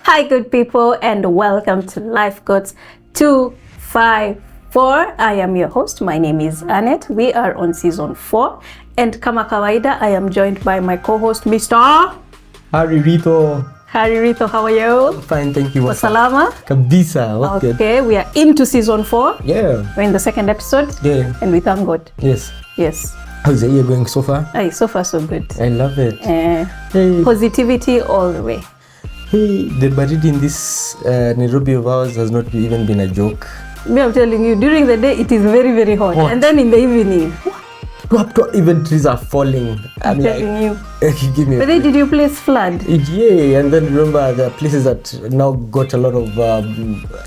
Hi, good people, and welcome to Lifecodes 254. I am your host. My name is Annette. We are on season 4, and kama kawaida, I am joined by my co-host, Mr. Harry Rito. Harry Rito, how are you? Fine, thank you. Salama? Kabisa. Okay, we are into season 4. Yeah. We're in the second episode. Yeah. And we thank God. Yes. Yes. How's the year going so far? Hey, so far so good. I love it. Hey. Positivity all the way. Hey, the baridi in this Nairobi of ours has not even been a joke. Me, I'm telling you, during the day it is very, very hot. And then in the evening, even trees are falling. I'm telling you. Give me but then did you place flood? Yeah, and then remember the places that now got a lot of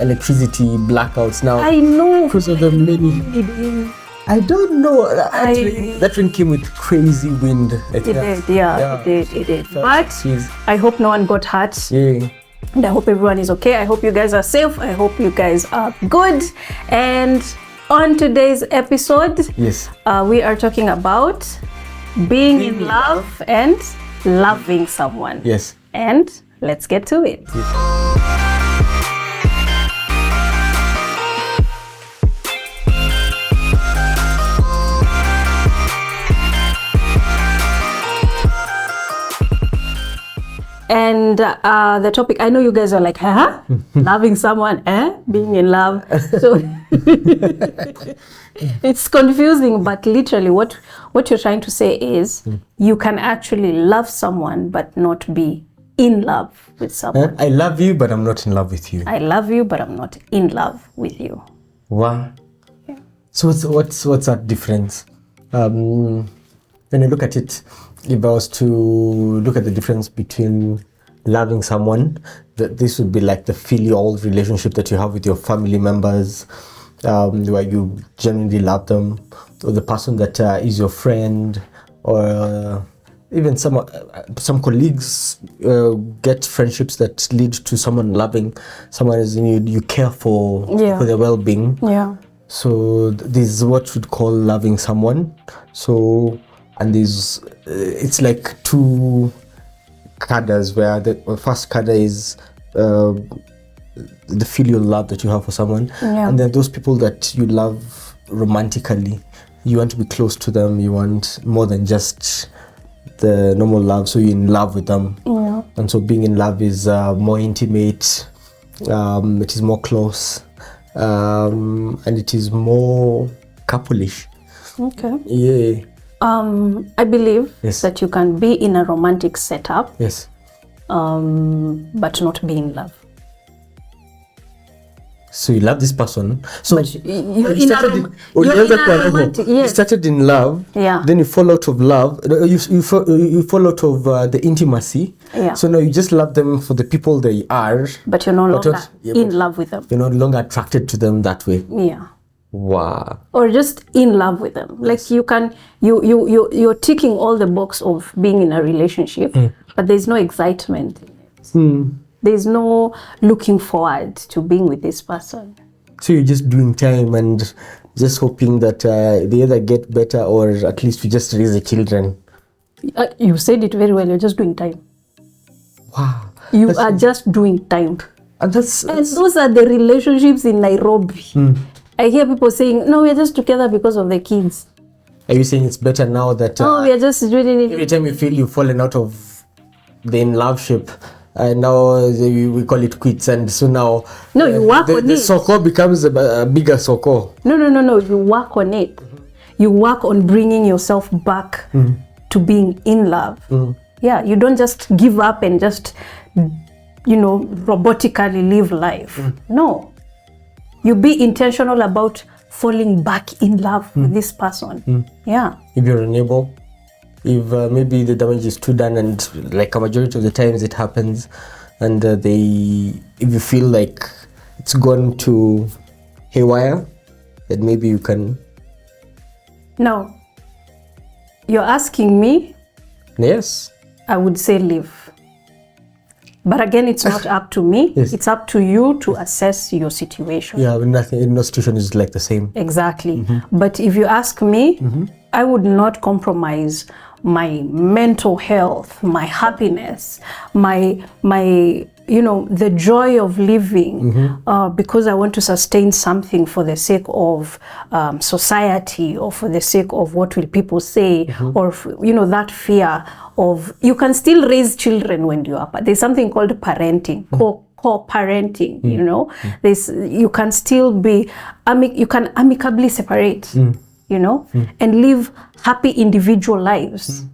electricity blackouts now. I know. Because of the many. I don't know. That rain came with crazy wind. It did. But I hope no one got hurt. Yeah. And I hope everyone is okay. I hope you guys are safe. I hope you guys are good. And on today's episode, yes, we are talking about being in love and loving someone. Yes. And let's get to it. Yes. And the topic, I know you guys are like, huh? Loving someone, being in love. So it's confusing, but literally what you're trying to say is you can actually love someone but not be in love with someone. I love you, but I'm not in love with you. I love you, but I'm not in love with you. Wow. Yeah. So what's that difference? When I look at it, if I was to look at the difference between loving someone, that this would be like the filial relationship that you have with your family members, where you genuinely love them, or the person that is your friend, or even some colleagues get friendships that lead to someone loving someone as you care for their well-being. Yeah. So this is what we'd call loving someone. So. And there's, it's like two cadres, where the first cadre is the filial love that you have for someone. Yeah. And then those people that you love romantically, you want to be close to them, you want more than just the normal love, so you're in love with them. Yeah. And so being in love is more intimate, it is more close, and it is more couple-ish. Okay. Yeah. I believe that you can be in a romantic setup, yes, but not be in love. So you love this person. So you started in love. Yeah. Then you fall out of love. You fall out of the intimacy. Yeah. So now you just love them for the people they are. But you're no longer in love with them. You're no longer attracted to them that way. Yeah. Wow. Or just in love with them. Like you're ticking all the box of being in a relationship, but there's no excitement in it. There's no looking forward to being with this person. So you're just doing time and just hoping that they either get better, or at least you just raise the children. You said it very well. You're just doing time. Wow. You are just doing time. And those are the relationships in Nairobi. I hear people saying, no, we're just together because of the kids. Are you saying it's better now that... we are just doing it. Every time you feel you've fallen out of the in-love ship, now we call it quits, and so now... No, you work on it. The soko becomes a bigger soko. No. You work on it. You work on bringing yourself back to being in love. Yeah, you don't just give up and just, robotically live life. No. You be intentional about falling back in love with this person. Yeah. If you're unable, if maybe the damage is too done, and like a majority of the times it happens, and if you feel like it's gone to haywire, then maybe you can. No. You're asking me? Yes. I would say leave. But again, it's not up to me. Yes. It's up to you to assess your situation. Yeah, nothing, no situation is like the same. Exactly. But if you ask me, I would not compromise my mental health, my happiness, my the joy of living because I want to sustain something for the sake of society, or for the sake of what will people say, or that fear of, you can still raise children when you are, there's something called parenting, co-parenting, you can still be, you can amicably separate, and live happy individual lives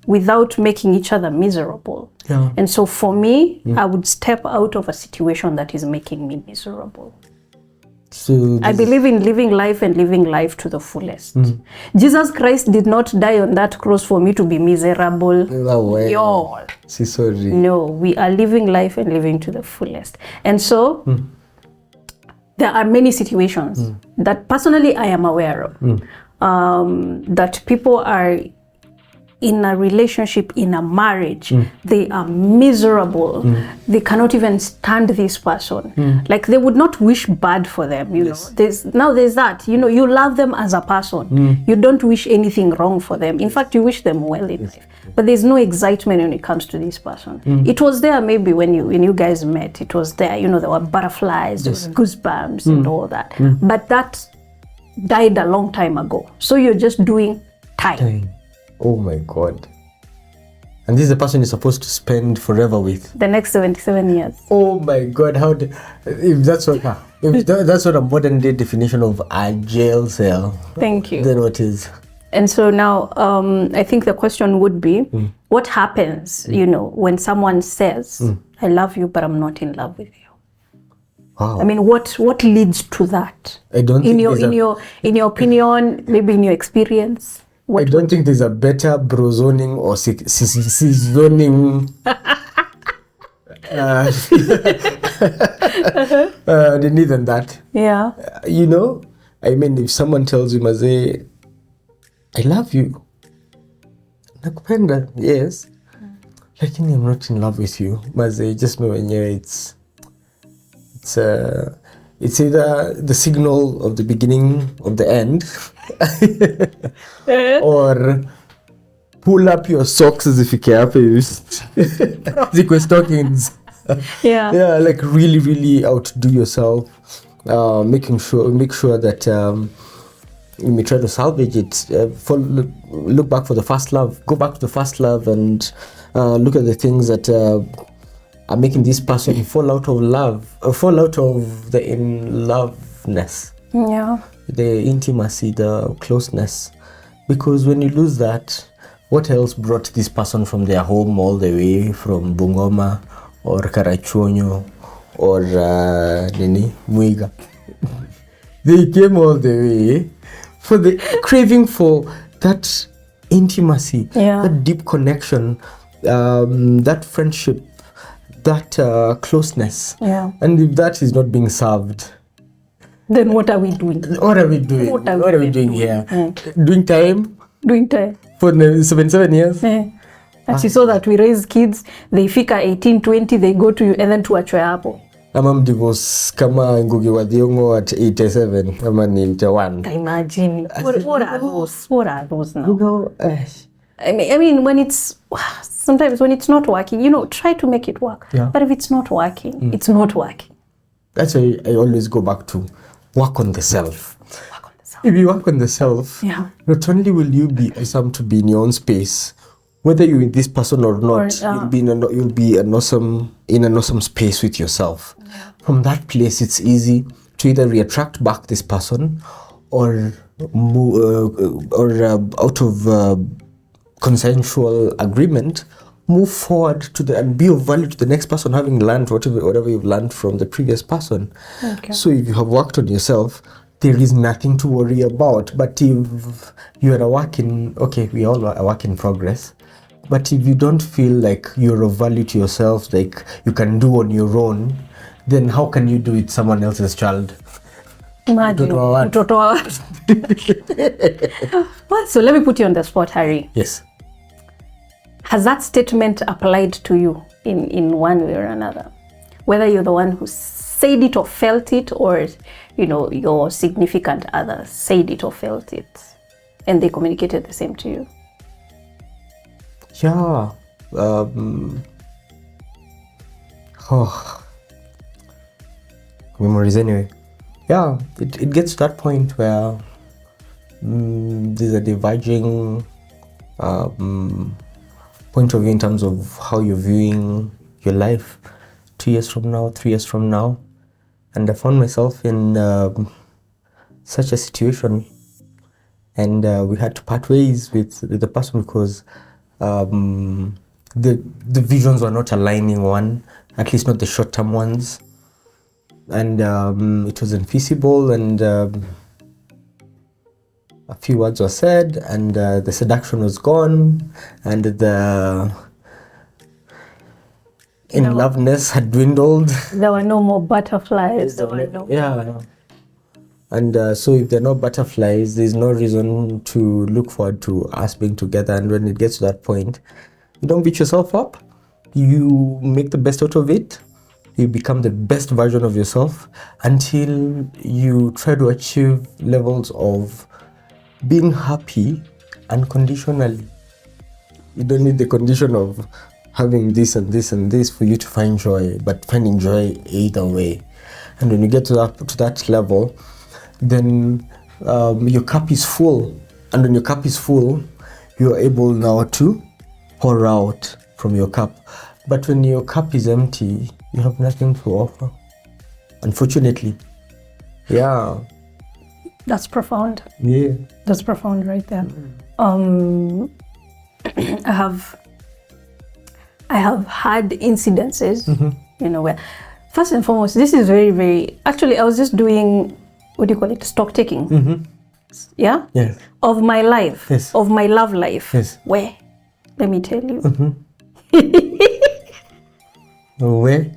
without making each other miserable. Yeah. And so for me, I would step out of a situation that is making me miserable. So I believe in living life and living life to the fullest. Jesus Christ did not die on that cross for me to be miserable. No way. Y'all. Sorry. No, we are living life and living to the fullest. And so there are many situations that personally I am aware of, that people are in a relationship, in a marriage, they are miserable. They cannot even stand this person. Like, they would not wish bad for them, know. There's that, you love them as a person. You don't wish anything wrong for them. In fact, you wish them well in life. But there's no excitement when it comes to this person. It was there maybe when you guys met. It was there, there were butterflies, there was goosebumps and all that. But that died a long time ago. So you're just doing time. Oh my God. And this is the person you're supposed to spend forever with. The next 77 years. Oh my God. If that's what a modern day definition of a jail cell. Thank you. Then what is? And so now I think the question would be, what happens, when someone says, I love you, but I'm not in love with you? Wow. I mean, what leads to that? I don't in think your opinion, maybe in your experience. I don't think there's a better brozoning or zoning than that. Yeah. I mean, if someone tells you, Maze, I love you, nakupenda, yes, lakini I'm not in love with you, Maze, just know wenyewe it's either the signal of the beginning of the end, or pull up your socks zifike hapo zikwe stockings. Yeah, like really, really outdo yourself, make sure that you may try to salvage it. Look back for the first love, go back to the first love, and look at the things that are making this person fall out of love, fall out of the in-loveness. Yeah. The intimacy, the closeness. Because when you lose that, what else brought this person from their home all the way from Bungoma or Karachuonyo or Muiga? They came all the way for the craving for that intimacy, that deep connection, that friendship, that closeness. Yeah. And if that is not being served, then what are we doing? What are we doing? What are we doing here? Doing time? Doing time. For 77 years? And you saw that we raise kids, they fika 18, 20, they go to you, and then tuachwe hapo. Ama divorce kama Ngugi wa Thiong'o at 87, ama 91. Imagine. What are those? What are those now? I mean, sometimes when it's not working, try to make it work. Yeah. But if it's not working, it's not working. That's why I always go back to work on the self. If you work on the self, not only will you be awesome to be in your own space, whether you're with this person or not, you'll be in an awesome space with yourself. Yeah. From that place, it's easy to either reattract back this person or out of consensual agreement, move forward and be of value to the next person, having learned whatever you've learned from the previous person. Okay. So if you have worked on yourself, there is nothing to worry about. But if you are we all are a work in progress. But if you don't feel like you're of value to yourself, like you can do on your own, then how can you do it someone else's child? Imagine. Well, so let me put you on the spot, Harry. Yes. Has that statement applied to you in one way or another? Whether you're the one who said it or felt it, or your significant other said it or felt it, and they communicated the same to you. Oh, memories anyway. Yeah, it gets to that point where there's a diverging point of view in terms of how you're viewing your life 2 years from now, 3 years from now. And I found myself in such a situation, and we had to part ways with the person because the visions were not aligning, one, at least not the short-term ones, and it wasn't feasible, and a few words were said, and the seduction was gone, and the in-loveness had dwindled. There were no more butterflies. Yeah. And so if there are no butterflies, there's no reason to look forward to us being together. And when it gets to that point, you don't beat yourself up. You make the best out of it. You become the best version of yourself until you try to achieve levels of being happy unconditionally. You don't need the condition of having this and this and this for you to find joy, but finding joy either way. And when you get to that level, then your cup is full, and when your cup is full, you are able now to pour out from your cup. But when your cup is empty, you have nothing to offer, unfortunately. Yeah, that's profound. Yeah, that's profound right there. I have had incidences, where first and foremost, this is very, very, actually I was just doing, what do you call it, stock taking. Yeah? Yes. Of my life, yes. Of my love life. Yes. Where? Let me tell you. Where?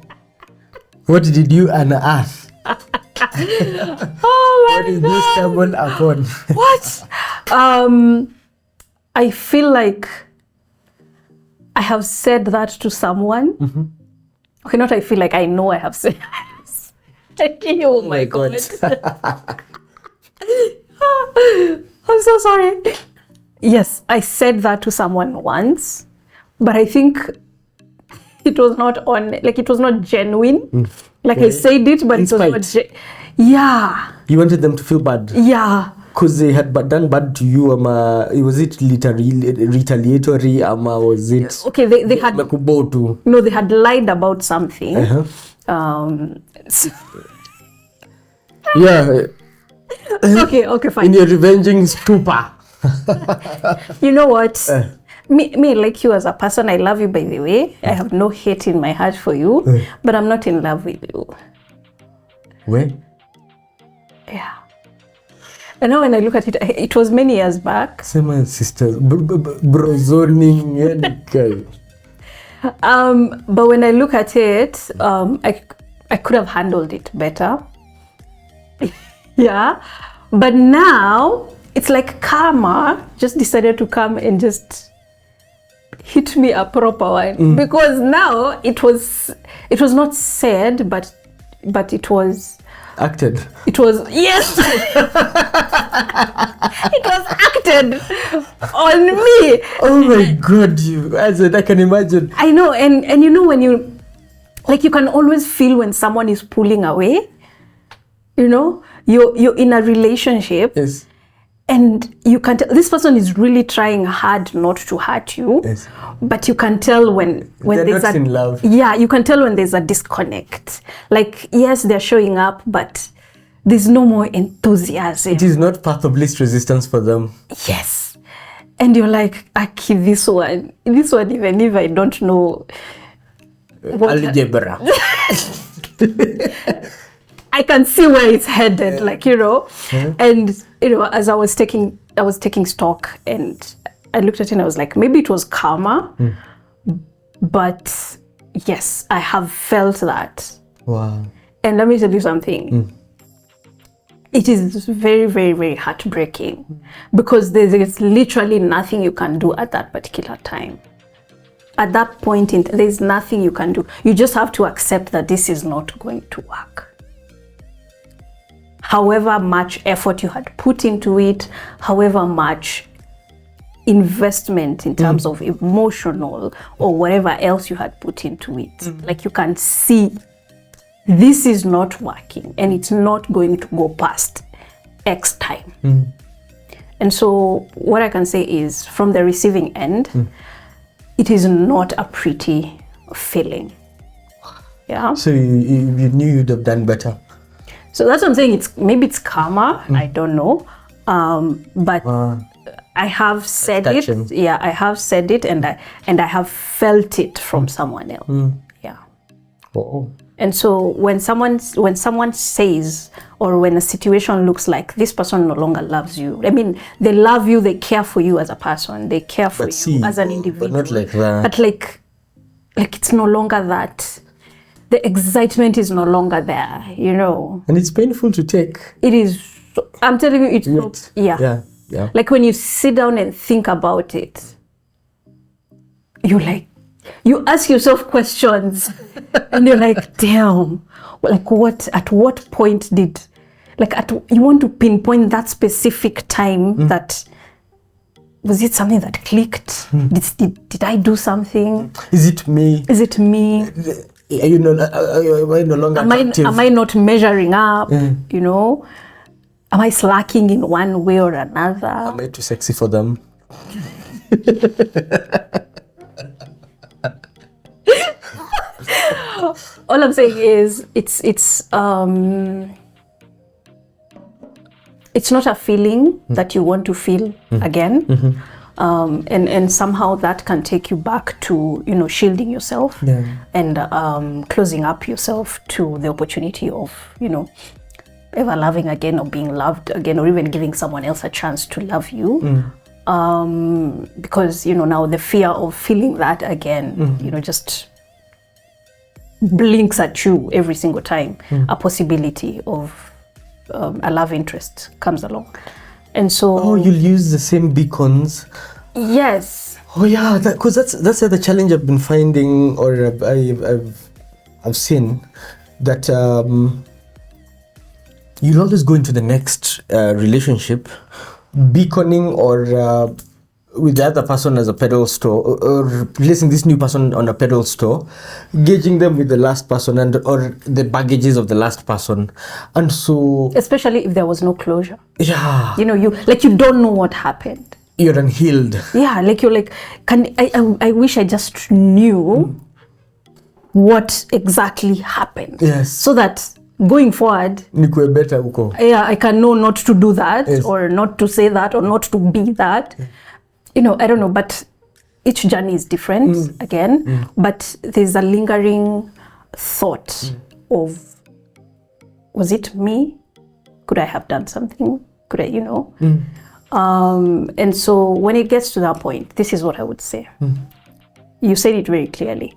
What did you unearth? Oh my What did you stumble upon? What? I feel like I have said that to someone. Okay, not I feel like, I know I have said. Oh my God. I'm so sorry. Yes, I said that to someone once, but I think it was not it was not genuine. Like I said it, but it was not. Yeah. You wanted them to feel bad. Yeah. Because they had done bad to you, was it retaliatory, was it? Okay, they had. No, they had lied about something. So yeah. Okay, fine. In your revenging stupor. You know what? Me, like you as a person, I love you, by the way. I have no hate in my heart for you, but I'm not in love with you. When? Yeah. And now when I look at it, it was many years back. Same as sisters. Brozoning. But when I look at it, I could have handled it better. Yeah. But now it's like karma just decided to come and just hit me a proper one. Because now it was not said, but it was acted. It was, yes. It was acted on me. Oh my God, I can imagine. I know, and you know, when you, like, you can always feel when someone is pulling away. You know, you're in a relationship. Yes. And you can tell this person is really trying hard not to hurt you. Yes. But you can tell when there's not in love. Yeah, you can tell when there's a disconnect. Like, yes, they're showing up, but there's no more enthusiasm. It is not path of least resistance for them. Yes. And you're like, Aki, this one, even if I don't know algebra. I can see where it's headed, like, you know. And, you know, as I was taking stock, and I looked at it and I was like, maybe it was karma. But yes, I have felt that. Wow. And let me tell you something. It is very, very, very heartbreaking because there's literally nothing you can do at that particular time. At that point, there's nothing you can do. You just have to accept that this is not going to work. However much effort you had put into it, however much investment in terms of emotional or whatever else you had put into it. Like you can see this is not working and it's not going to go past X time. And so what I can say is from the receiving end, it is not a pretty feeling. Yeah. So you knew you'd have done better. So that's what I'm saying. Maybe it's karma. I don't know. But I have said it. Yeah, I have said it, and I have felt it from someone else. Yeah. Oh. And so when someone says, or when a situation looks like this person no longer loves you, I mean, they love you, they care for you as a person, they care for you as an individual. But not like that. But like it's no longer that. The excitement is no longer there, you know. And it's painful to take. It is. I'm telling you, it's not. Yeah. Like when you sit down and think about it, you ask yourself questions, and you're like, damn, like what? At what point did, you want to pinpoint that specific time that. Was it something that clicked? Did I do something? Is it me? Are you no longer active? Am I not measuring up? You know? Am I slacking in one way or another? Am I too sexy for them? All I'm saying is it's not a feeling that you want to feel again. And somehow that can take you back to, you know, shielding yourself and closing up yourself to the opportunity of, you know, ever loving again or being loved again or even giving someone else a chance to love you. Because, you know, now the fear of feeling that again, you know, just blinks at you every single time a possibility of a love interest comes along. And so you'll use the same beacons. Yes. Oh yeah, because that's the other challenge I've been finding, or I've seen that you'll always go into the next relationship beaconing or with the other person as a pedal store, or placing this new person on a pedal store, gauging them with the last person or the baggages of the last person. And so especially if there was no closure. Yeah. You know, you don't know what happened. You're unhealed. Yeah, like you're like, I wish I just knew what exactly happened. Yes. So that going forward, I can know not to do that, or not to say that, or not to be that. You know, I don't know, but each journey is different again. But there's a lingering thought of, was it me? Could I have done something? Could I, you know? And so when it gets to that point, this is what I would say. You said it very clearly.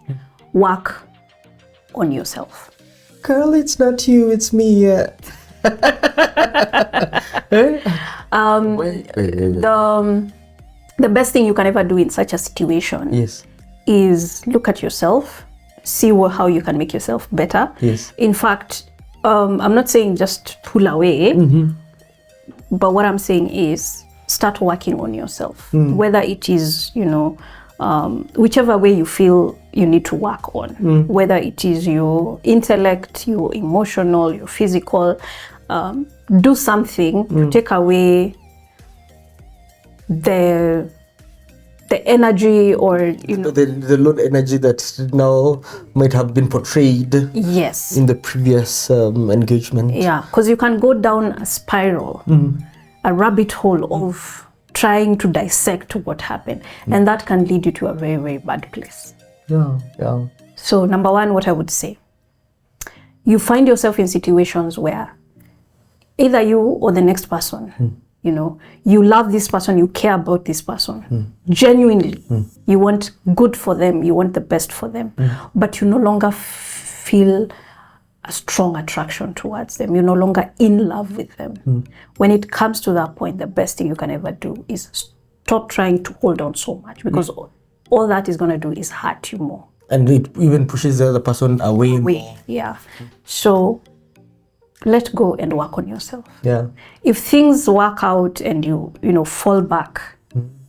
Work on yourself. Girl, it's not you, it's me. The best thing you can ever do in such a situation is look at yourself, see how you can make yourself better. In fact, I'm not saying just pull away, but what I'm saying is start working on yourself, whether it is, you know, whichever way you feel you need to work on, whether it is your intellect, your emotional, your physical, do something to take away the energy, or you know, the low energy that now might have been portrayed in the previous engagement. Yeah, because you can go down a spiral, a rabbit hole of trying to dissect what happened, and that can lead you to a very, very bad place. So number one, what I would say, you find yourself in situations where either you or the next person, you know, you love this person, you care about this person, genuinely, you want good for them, you want the best for them, but you no longer feel a strong attraction towards them, you're no longer in love with them. When it comes to that point, the best thing you can ever do is stop trying to hold on so much, because all that is going to do is hurt you more. And it even pushes the other person away more. Yeah. So let go and work on yourself. Yeah. If things work out and you know, fall back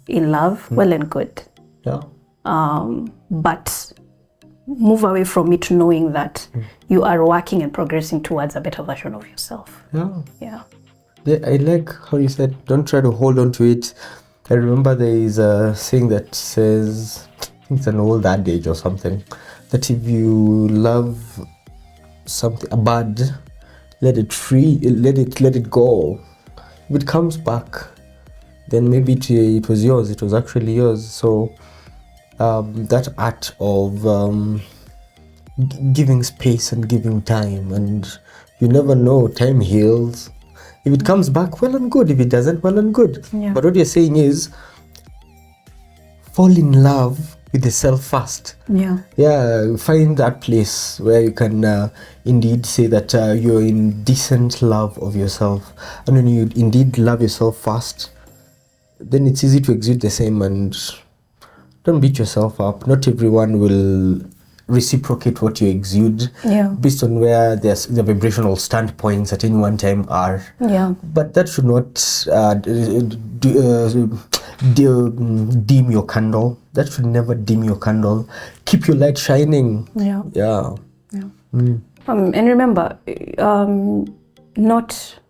in love, well and good. Yeah. But move away from it knowing that you are working and progressing towards a better version of yourself. Yeah. Yeah. I like how you said, don't try to hold on to it. I remember there is a saying that says, I think it's an old adage or something, that if you love something, a bird, let it go. If it comes back, then maybe it was yours. It was actually yours. So that art of giving space and giving time, and you never know, time heals. If it comes back, well and good. If it doesn't, well and good. Yeah. But what you're saying is, fall in love with yourself first. Yeah. Yeah, find that place where you can indeed say that you're in decent love of yourself. And when you indeed love yourself first, then it's easy to exude the same, and don't beat yourself up. Not everyone will reciprocate what you exude based on where the vibrational standpoints at any one time are. Yeah. But that should not dim your candle. That should never dim your candle. Keep your light shining. Yeah. Yeah. Yeah. And remember, not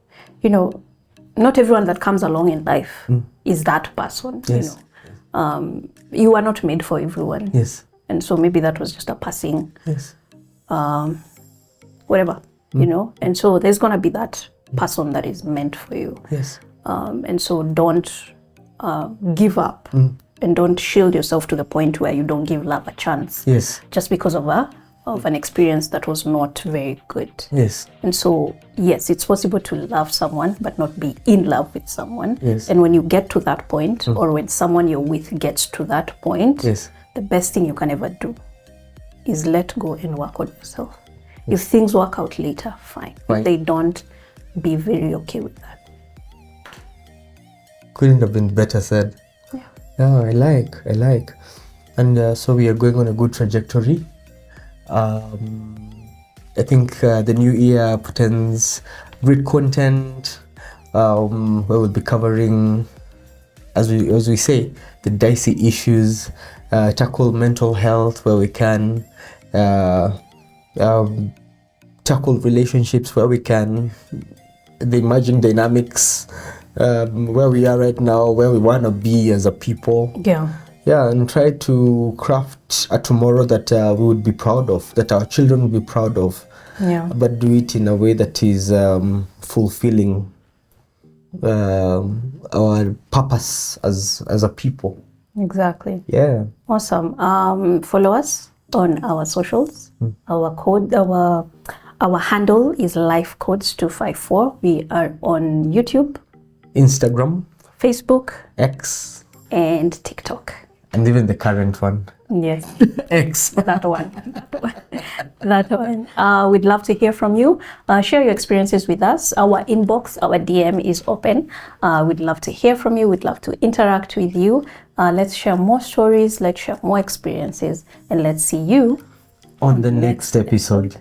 everyone that comes along in life is that person. Yes. You are not made for everyone. Yes. And so maybe that was just a passing, Yes. whatever, and so there's going to be that person that is meant for you. Yes. And so don't give up and don't shield yourself to the point where you don't give love a chance. Yes. Just because of an experience that was not very good. Yes. And so, yes, it's possible to love someone but not be in love with someone. Yes. And when you get to that point, or when someone you're with gets to that point, Yes. the best thing you can ever do is let go and work on yourself. If things work out later, fine. Right. If they don't, be very okay with that. Couldn't have been better said. Yeah. Yeah, I like. And so we are going on a good trajectory. I think the new year portends great content where we'll be covering, as we say, the dicey issues, tackle mental health where we can, tackle relationships where we can, the emerging dynamics, where we are right now, where we want to be as a people. Yeah, and try to craft a tomorrow that we would be proud of, that our children would be proud of. Yeah. But do it in a way that is fulfilling our purpose as a people. Exactly. Yeah. Awesome. Follow us on our socials. Our handle is lifecodes254. We are on YouTube, Instagram, Facebook, X, and TikTok. and even the current one, Yes, X. that one. We'd love to hear from you. Share your experiences with us. Our inbox, our DM is open. We'd love to hear from you. We'd love to interact with you. Let's share more stories. Let's share more experiences. And let's see you On the next episode.